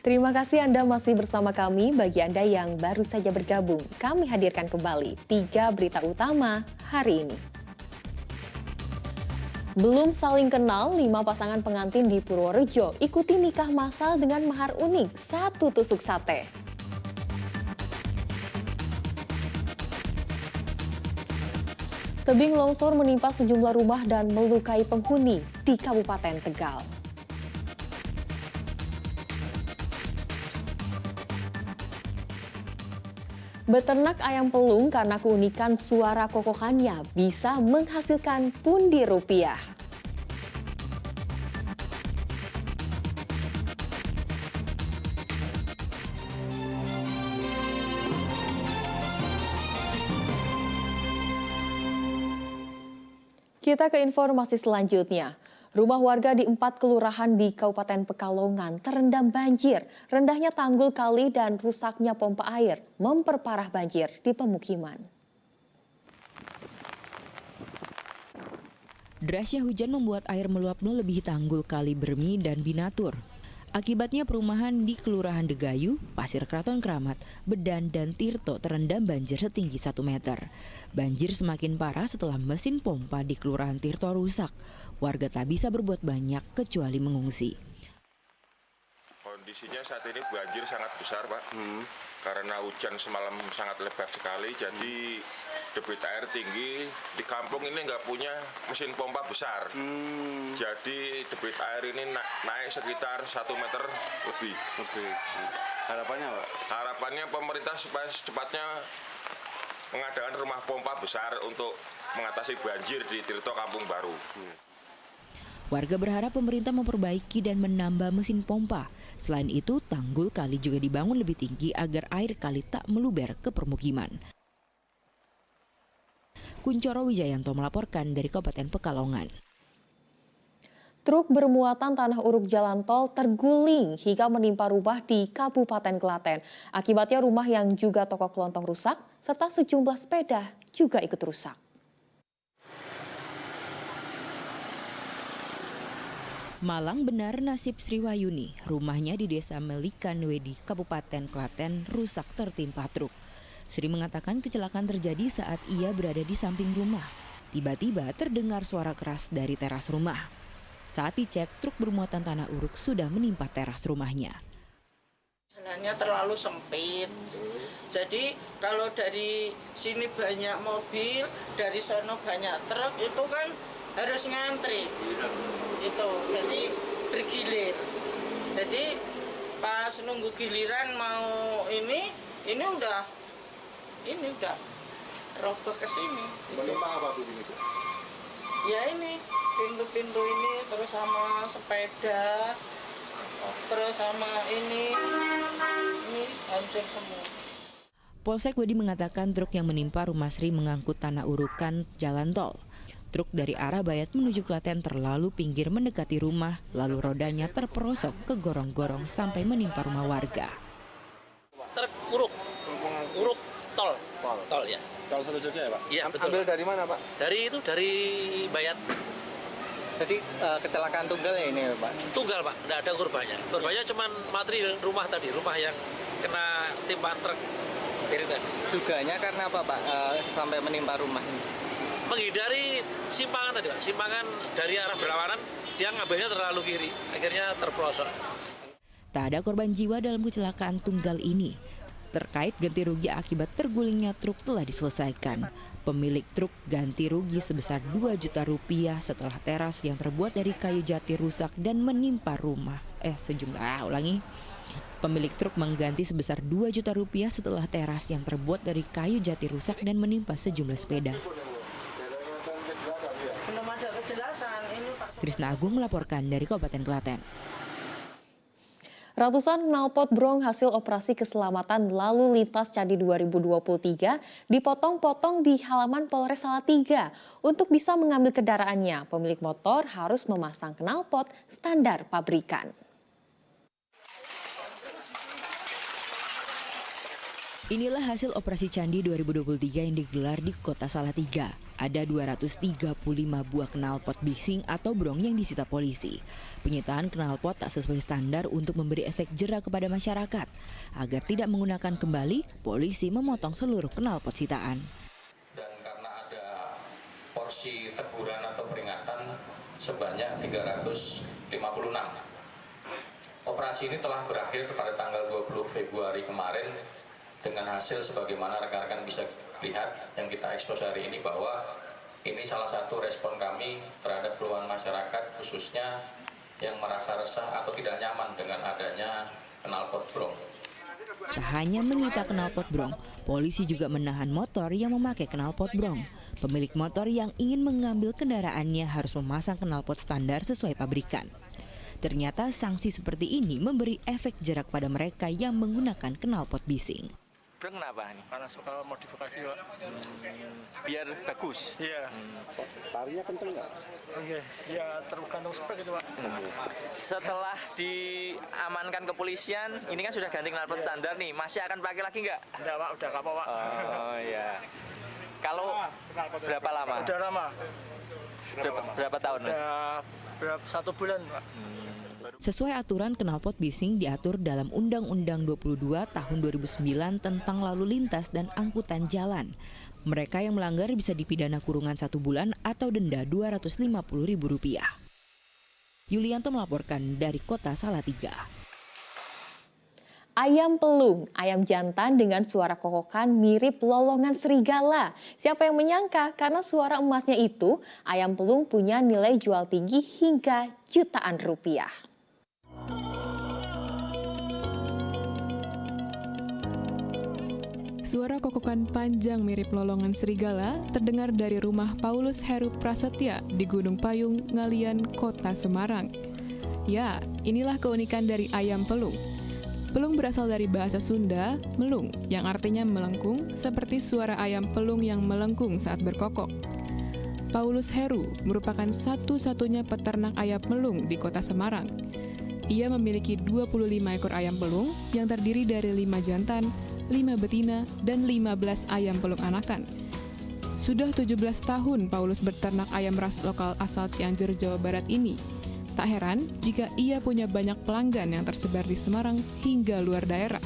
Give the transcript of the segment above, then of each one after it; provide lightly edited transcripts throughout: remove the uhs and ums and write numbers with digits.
Terima kasih Anda masih bersama kami. Bagi Anda yang baru saja bergabung, kami hadirkan kembali 3 berita utama hari ini. Belum saling kenal, 5 pasangan pengantin di Purworejo ikuti nikah massal dengan mahar unik, 1 tusuk sate. Tebing longsor menimpa sejumlah rumah dan melukai penghuni di Kabupaten Tegal. Beternak ayam pelung karena keunikan suara kokokannya bisa menghasilkan pundi rupiah. Kita ke informasi selanjutnya. Rumah warga di 4 kelurahan di Kabupaten Pekalongan terendam banjir. Rendahnya tanggul kali dan rusaknya pompa air memperparah banjir di pemukiman. Derasnya hujan membuat air meluap melebihi tanggul kali Bermi dan Binatur. Akibatnya perumahan di Kelurahan Degayu, Pasir Kraton Kramat, Bedan, dan Tirto terendam banjir setinggi 1 meter. Banjir semakin parah setelah mesin pompa di Kelurahan Tirto rusak. Warga tak bisa berbuat banyak kecuali mengungsi. Kondisinya saat ini banjir sangat besar, Pak. Karena hujan semalam sangat lebat sekali, jadi debit air tinggi. Di kampung ini nggak punya mesin pompa besar. Jadi debit air ini naik sekitar 1 meter lebih. Harapannya, Pak? Harapannya pemerintah supaya secepatnya mengadakan rumah pompa besar untuk mengatasi banjir di Tirto Kampung Baru. Warga berharap pemerintah memperbaiki dan menambah mesin pompa. Selain itu, tanggul kali juga dibangun lebih tinggi agar air kali tak meluber ke permukiman. Kuncoro Wijayanto melaporkan dari Kabupaten Pekalongan. Truk bermuatan tanah uruk jalan tol terguling hingga menimpa rumah di Kabupaten Klaten. Akibatnya rumah yang juga toko kelontong rusak, serta sejumlah sepeda juga ikut rusak. Malang benar nasib Sri Wayuni. Rumahnya di Desa Melikan Wedi, Kabupaten Klaten, rusak tertimpa truk. Sri mengatakan kecelakaan terjadi saat ia berada di samping rumah. Tiba-tiba terdengar suara keras dari teras rumah. Saat dicek, truk bermuatan tanah uruk sudah menimpa teras rumahnya. Jalannya terlalu sempit. Jadi kalau dari sini banyak mobil, dari sono banyak truk, itu kan harus ngantri. Itu jadi bergilir. Jadi pas nunggu giliran mau ini udah roboh ke sini. Menimpa apa Bu ini, Bu? Ya ini pintu-pintu ini, terus sama sepeda, terus sama ini hancur semua. Polsek Wedi mengatakan truk yang menimpa rumah Sri mengangkut tanah urukan jalan tol. Truk dari arah Bayat menuju Klaten terlalu pinggir mendekati rumah, lalu rodanya terperosok ke gorong-gorong sampai menimpa rumah warga. Truk uruk tol ya. Tol selanjutnya ya, Pak? Iya, betul. Ambil dari mana, Pak? Dari Bayat. Jadi kecelakaan tunggal ya ini, Pak? Tunggal, Pak, tidak ada korbannya. Korbannya cuma material rumah tadi, rumah yang kena timpa truk kiri tadi. Dugaannya karena apa, Pak? Sampai menimpa rumah? Menghindari simpangan tadi, Pak. Simpangan dari arah berlawanan, dia ngambilnya terlalu kiri, akhirnya terperosok. Tak ada korban jiwa dalam kecelakaan tunggal ini. Terkait ganti rugi akibat tergulingnya truk telah diselesaikan. Pemilik truk ganti rugi sebesar 2 juta rupiah setelah teras yang terbuat dari kayu jati rusak dan menimpa rumah. Pemilik truk mengganti sebesar 2 juta rupiah setelah teras yang terbuat dari kayu jati rusak dan menimpa sejumlah sepeda. Belum ada kejelasan ini, Pak. Trisna Agung melaporkan dari Kabupaten Klaten. Ratusan knalpot brong hasil operasi keselamatan lalu lintas Candi 2023 dipotong-potong di halaman Polres Salatiga. Untuk bisa mengambil kendaraannya, pemilik motor harus memasang knalpot standar pabrikan. Inilah hasil operasi Candi 2023 yang digelar di Kota Salatiga. Ada 235 buah knalpot bising atau brong yang disita polisi. Penyitaan knalpot tak sesuai standar untuk memberi efek jera kepada masyarakat. Agar tidak menggunakan kembali, polisi memotong seluruh knalpot sitaan. Dan karena ada porsi teguran atau peringatan sebanyak 356. Operasi ini telah berakhir pada tanggal 20 Februari kemarin dengan hasil sebagaimana rekan-rekan bisa lihat yang kita ekspos hari ini, bahwa ini salah satu respon kami terhadap keluhan masyarakat khususnya yang merasa resah atau tidak nyaman dengan adanya knalpot brong. Tak hanya menyita knalpot brong, polisi juga menahan motor yang memakai knalpot brong. Pemilik motor yang ingin mengambil kendaraannya harus memasang knalpot standar sesuai pabrikan. Ternyata sanksi seperti ini memberi efek jera pada mereka yang menggunakan knalpot bising. Brong kenapa nih? Karena suka modifikasi, Pak. Biar bagus. Iya. Tarinya kenceng nggak? Oke, ya tergantung spek itu, Pak. Setelah diamankan kepolisian, ini kan sudah ganti knalpot standar nih. Masih akan pakai lagi nggak? Enggak, Pak. Udah kapok, Pak. Oh iya. Kalau berapa lama? Udah lama. Berapa tahun, Mas? Udah 1 bulan, Pak. Sesuai aturan, knalpot bising diatur dalam Undang-Undang 22 tahun 2009 tentang lalu lintas dan angkutan jalan. Mereka yang melanggar bisa dipidana kurungan 1 bulan atau denda Rp250.000. Yulianto melaporkan dari Kota Salatiga. Ayam pelung, ayam jantan dengan suara kokokan mirip lolongan serigala. Siapa yang menyangka? Karena suara emasnya itu, ayam pelung punya nilai jual tinggi hingga jutaan rupiah. Suara kokokan panjang mirip lolongan serigala terdengar dari rumah Paulus Heru Prasetya di Gunung Payung, Ngalian, Kota Semarang. Ya, inilah keunikan dari ayam pelung. Pelung berasal dari bahasa Sunda, melung, yang artinya melengkung, seperti suara ayam pelung yang melengkung saat berkokok. Paulus Heru merupakan satu-satunya peternak ayam pelung di Kota Semarang. Ia memiliki 25 ekor ayam pelung yang terdiri dari 5 jantan, 5 betina, dan 15 ayam pelung anakan. Sudah 17 tahun Paulus berternak ayam ras lokal asal Cianjur, Jawa Barat ini. Tak heran jika ia punya banyak pelanggan yang tersebar di Semarang hingga luar daerah.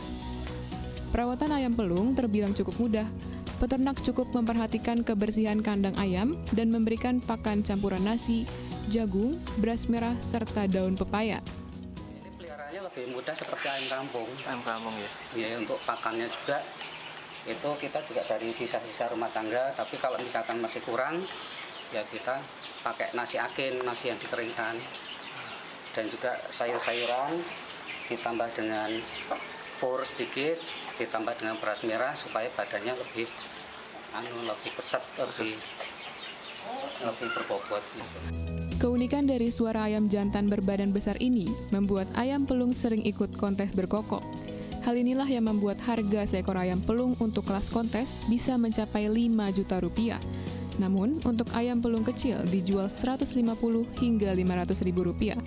Perawatan ayam pelung terbilang cukup mudah. Peternak cukup memperhatikan kebersihan kandang ayam dan memberikan pakan campuran nasi, jagung, beras merah, serta daun pepaya. Peliharaannya lebih mudah seperti ayam kampung. Ayam kampung ya? Ya, untuk pakannya juga itu kita juga dari sisa-sisa rumah tangga, tapi kalau misalkan masih kurang ya kita pakai nasi akin, nasi yang dikeringkan, dan juga sayur-sayuran ditambah dengan fur sedikit, ditambah dengan beras merah supaya badannya lebih pesat, lebih berbobot gitu. Keunikan dari suara ayam jantan berbadan besar ini membuat ayam pelung sering ikut kontes berkokok. Hal inilah yang membuat harga seekor ayam pelung untuk kelas kontes bisa mencapai 5 juta rupiah. Namun, untuk ayam pelung kecil dijual 150 hingga 500 ribu rupiah.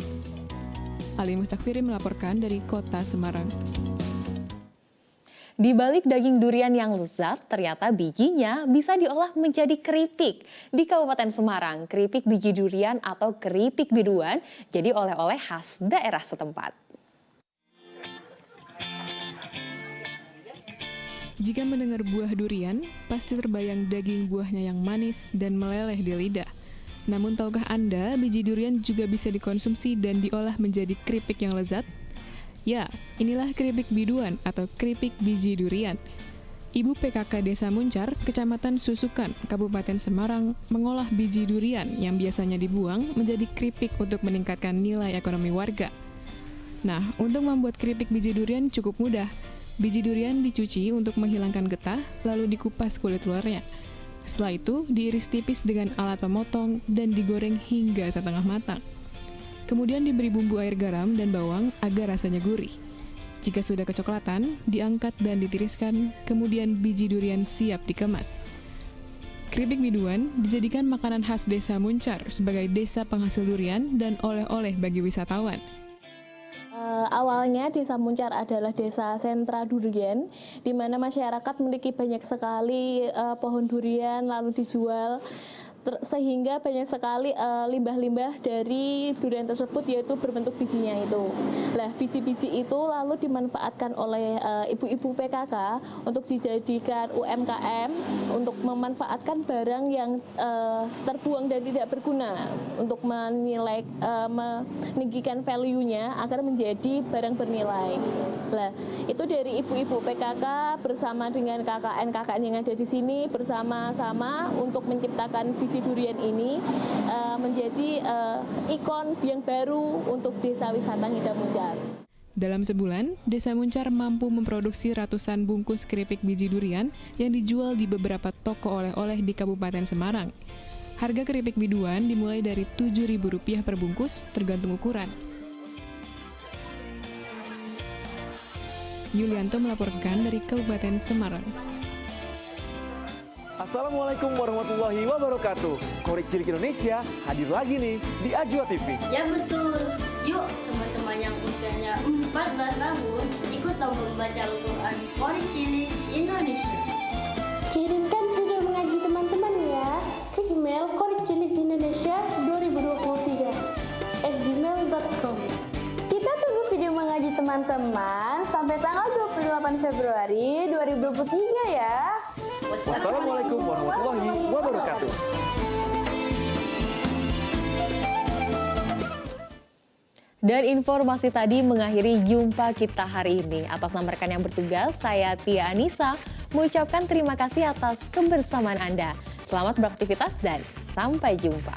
Ali Mustakfiri melaporkan dari Kota Semarang. Di balik daging durian yang lezat, ternyata bijinya bisa diolah menjadi keripik. Di Kabupaten Semarang, keripik biji durian atau keripik biduan jadi oleh-oleh khas daerah setempat. Jika mendengar buah durian, pasti terbayang daging buahnya yang manis dan meleleh di lidah. Namun tahukah Anda, biji durian juga bisa dikonsumsi dan diolah menjadi keripik yang lezat? Ya, inilah keripik biduan atau keripik biji durian. Ibu PKK Desa Muncar, Kecamatan Susukan, Kabupaten Semarang, mengolah biji durian yang biasanya dibuang menjadi keripik untuk meningkatkan nilai ekonomi warga. Nah, untuk membuat keripik biji durian cukup mudah. Biji durian dicuci untuk menghilangkan getah, lalu dikupas kulit luarnya. Setelah itu, diiris tipis dengan alat pemotong dan digoreng hingga setengah matang. Kemudian diberi bumbu air garam dan bawang agar rasanya gurih. Jika sudah kecoklatan, diangkat dan ditiriskan, kemudian biji durian siap dikemas. Keripik biduan dijadikan makanan khas Desa Muncar sebagai desa penghasil durian dan oleh-oleh bagi wisatawan. Awalnya Desa Muncar adalah desa sentra durian, di mana masyarakat memiliki banyak sekali pohon durian lalu dijual, sehingga banyak sekali limbah-limbah dari durian tersebut, yaitu berbentuk bijinya itu. Nah, biji-biji itu lalu dimanfaatkan oleh ibu-ibu PKK untuk dijadikan UMKM untuk memanfaatkan barang yang terbuang dan tidak berguna untuk meninggikan value-nya agar menjadi barang bernilai. Nah, itu dari ibu-ibu PKK bersama dengan KKN-KKN yang ada di sini bersama-sama untuk menciptakan biji durian ini menjadi ikon yang baru untuk desa wisata Ngida Muncar. Dalam sebulan, Desa Muncar mampu memproduksi ratusan bungkus keripik biji durian yang dijual di beberapa toko oleh-oleh di Kabupaten Semarang. Harga keripik biduan dimulai dari Rp7.000 per bungkus tergantung ukuran. Yulianto melaporkan dari Kabupaten Semarang. Assalamualaikum warahmatullahi wabarakatuh. Korek Cilik Indonesia hadir lagi nih di Ajwa TV. Ya betul. Yuk teman-teman yang usianya 14 tahun ikut lomba membaca Al-Quran Korek Cilik Indonesia. Kirimkan video mengaji teman-teman ya ke email korekcilikdiindonesia2023@gmail.com. Kita tunggu video mengaji teman-teman sampai tanggal 28 Februari 2023 ya. Wassalamualaikum warahmatullahi wabarakatuh. Dan informasi tadi mengakhiri jumpa kita hari ini. Atas nama rekan yang bertugas, saya Tia Anissa mengucapkan terima kasih atas kebersamaan Anda. Selamat beraktivitas dan sampai jumpa.